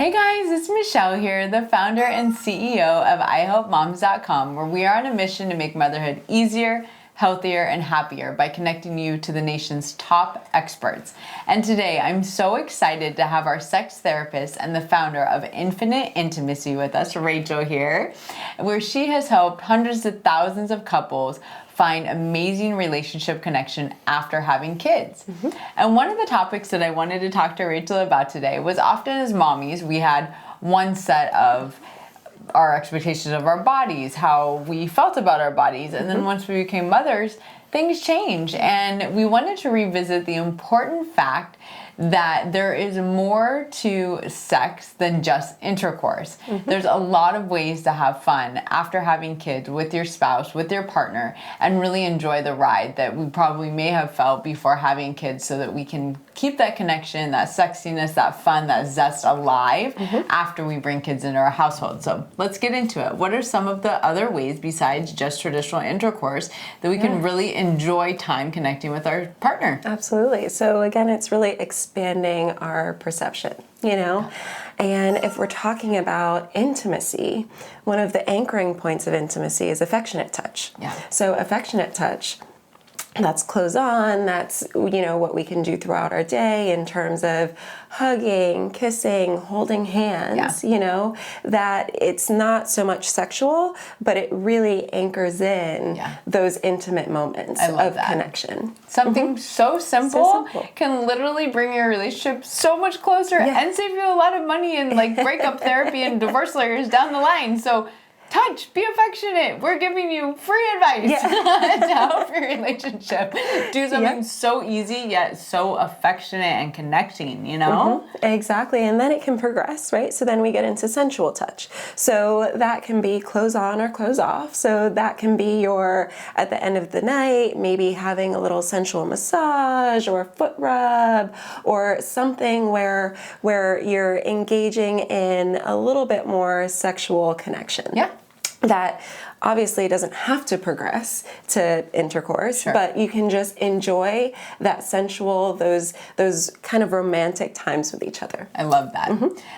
Hey guys, it's Michelle here, the founder and CEO of ihelpmoms.com, where we are on a mission to make motherhood easier, healthier, and happier by connecting you to the nation's top experts. And today I'm so excited to have our sex therapist and the founder of Infinite Intimacy with us, Rachel, here, where she has helped hundreds of thousands of couples find amazing relationship connection after having kids. And one of the topics that I wanted to talk to Rachel about today was, often as mommies, we had one set of our expectations of our bodies, how we felt about our bodies, and then once we became mothers, things change. And we wanted to revisit the important fact that there is more to sex than just intercourse. There's a lot of ways to have fun after having kids with your spouse, with your partner, and really enjoy the ride that we probably may have felt before having kids, so that we can keep that connection, that sexiness, that fun, that zest alive after we bring kids into our household. So let's get into it. What are some of the other ways besides just traditional intercourse that we can really enjoy time connecting with our partner? Absolutely. So again, it's really expanding our perception, And if we're talking about intimacy, one of the anchoring points of intimacy is affectionate touch. So affectionate touch, that's clothes on, that's, what we can do throughout our day in terms of hugging, kissing, holding hands, that it's not so much sexual, but it really anchors in those intimate moments of connection. Something so simple can literally bring your relationship so much closer and save you a lot of money in breakup therapy and divorce lawyers down the line. So touch, be affectionate. We're giving you free advice to help your relationship. Do something so easy yet so affectionate and connecting, Exactly. And then it can progress, right? So then we get into sensual touch. So that can be clothes on or clothes off. So that can be at the end of the night, maybe having a little sensual massage or a foot rub or something where you're engaging in a little bit more sexual connection. That obviously doesn't have to progress to intercourse, but you can just enjoy that sensual, those kind of romantic times with each other. I love that.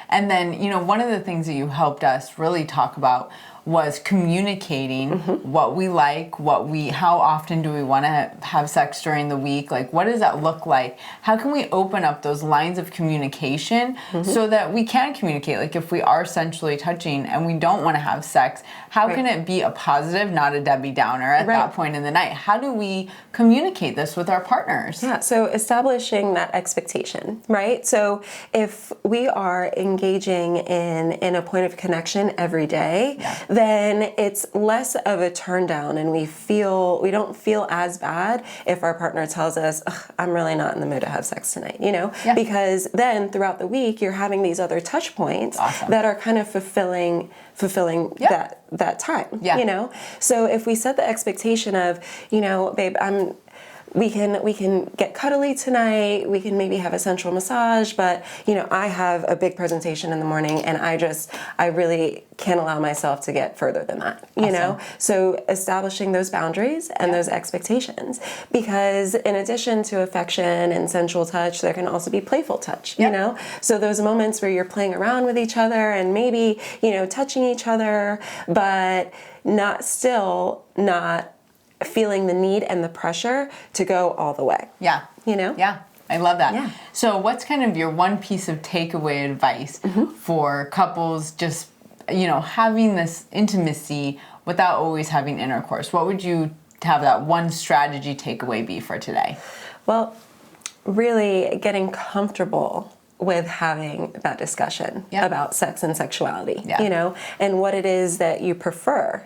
And then, one of the things that you helped us really talk about was communicating what we like, how often do we want to have sex during the week? What does that look like? How can we open up those lines of communication so that we can communicate? If we are sensually touching and we don't want to have sex, how can it be a positive, not a Debbie Downer at that point in the night? How do we communicate this with our partners? So establishing that expectation, right? So if we are engaging in a point of connection every day, then it's less of a turn down, and we don't feel as bad if our partner tells us, I'm really not in the mood to have sex tonight, because then throughout the week you're having these other touch points that are kind of fulfilling that time, So if we set the expectation of, babe, we can get cuddly tonight, we can maybe have a sensual massage, but I have a big presentation in the morning and I really can't allow myself to get further than that, So establishing those boundaries and those expectations, because in addition to affection and sensual touch, there can also be playful touch, So those moments where you're playing around with each other and maybe, touching each other, but not feeling the need and the pressure to go all the way. I love that. So what's kind of your one piece of takeaway advice for couples just, having this intimacy without always having intercourse? What would you have that one strategy takeaway be for today? Well, really getting comfortable with having that discussion about sex and sexuality, and what it is that you prefer,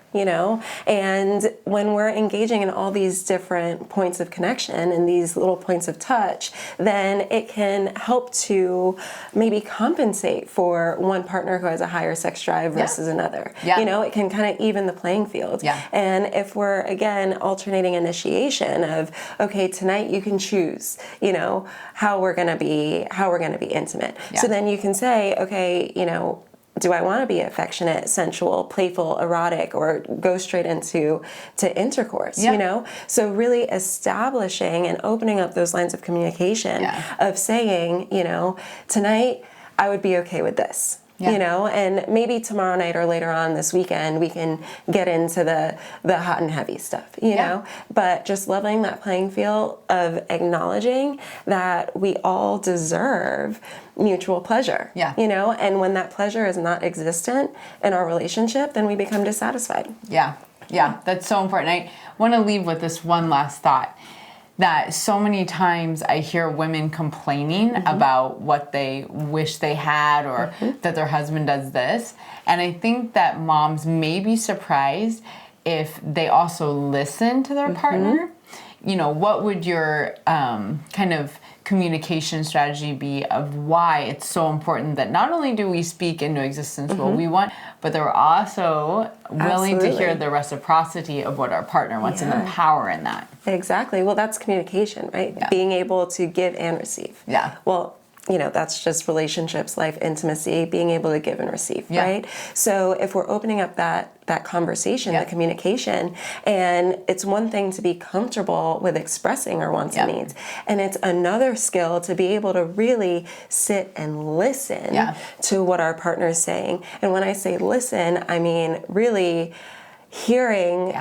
and when we're engaging in all these different points of connection and these little points of touch, then it can help to maybe compensate for one partner who has a higher sex drive versus another. It can kind of even the playing field. And if we're, again, alternating initiation of, okay, tonight you can choose, how we're going to be intimate. So then you can say, okay, do I want to be affectionate, sensual, playful, erotic, or go straight into intercourse, So really establishing and opening up those lines of communication of saying, tonight I would be okay with this. Yeah. you know, and maybe tomorrow night or later on this weekend, we can get into the hot and heavy stuff, you know, but just leveling that playing field of acknowledging that we all deserve mutual pleasure, you know, and when that pleasure is not existent in our relationship, then we become dissatisfied. Yeah, that's so important. I want to leave with this one last thought, that so many times I hear women complaining about what they wish they had, or that their husband does this. And I think that moms may be surprised if they also listen to their partner. You know, what would your kind of communication strategy be of why it's so important that not only do we speak into existence what we want, but that we're also willing to hear the reciprocity of what our partner wants and the power in that. Exactly. Well, that's communication, right? Being able to give and receive. Well, you know, that's just relationships, life, intimacy, being able to give and receive, right? So if we're opening up that conversation, the communication, and it's one thing to be comfortable with expressing our wants and needs, and it's another skill to be able to really sit and listen to what our partner is saying. And when I say listen, I mean really hearing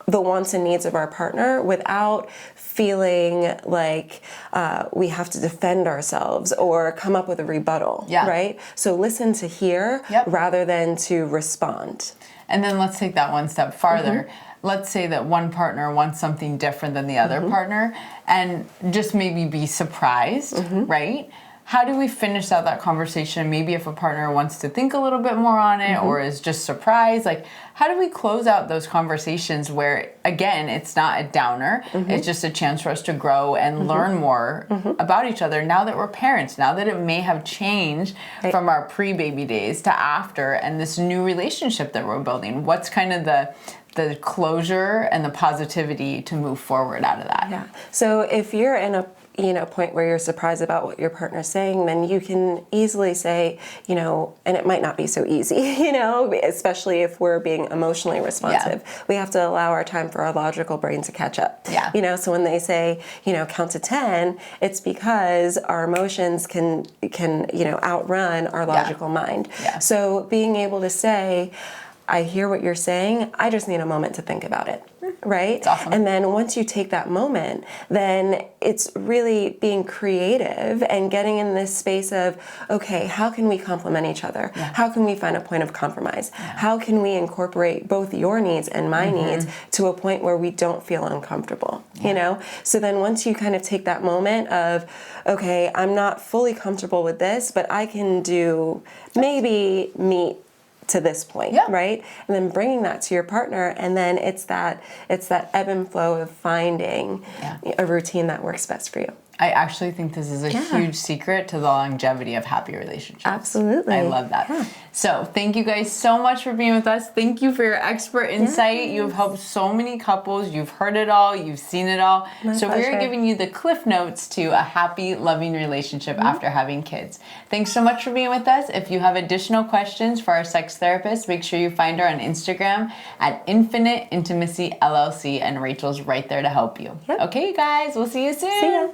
the wants and needs of our partner without feeling like we have to defend ourselves or come up with a rebuttal, right? So listen to hear rather than to respond. And then let's take that one step farther. Let's say that one partner wants something different than the other partner, and just maybe be surprised, right? How do we finish out that conversation? Maybe if a partner wants to think a little bit more on it or is just surprised, like how do we close out those conversations where, again, it's not a downer, it's just a chance for us to grow and learn more about each other now that we're parents, now that it may have changed from our pre-baby days to after, and this new relationship that we're building? What's kind of the closure and the positivity to move forward out of that? So if you're in a point where you're surprised about what your partner's saying, then you can easily say, you know, and it might not be so easy, you know, especially if we're being emotionally responsive. We have to allow our time for our logical brain to catch up. You know, so when they say, you know, count to 10, it's because our emotions can you know, outrun our logical mind. So being able to say, I hear what you're saying, I just need a moment to think about it, right? Awesome. And then once you take that moment, then it's really being creative and getting in this space of, okay, how can we complement each other? How can we find a point of compromise? How can we incorporate both your needs and my needs to a point where we don't feel uncomfortable, you know? So then once you kind of take that moment of, okay, I'm not fully comfortable with this, but I can do maybe meet to this point, right? And then bringing that to your partner, and then it's that ebb and flow of finding a routine that works best for you. I actually think this is a huge secret to the longevity of happy relationships. Absolutely. I love that. So thank you guys so much for being with us. Thank you for your expert insight. You have helped so many couples. You've heard it all. You've seen it all. My so pleasure. we're giving you the cliff notes to a happy, loving relationship after having kids. Thanks so much for being with us. If you have additional questions for our sex therapist, make sure you find her on Instagram at Infinite Intimacy LLC, and Rachel's right there to help you. Okay, you guys, we'll see you soon. See ya.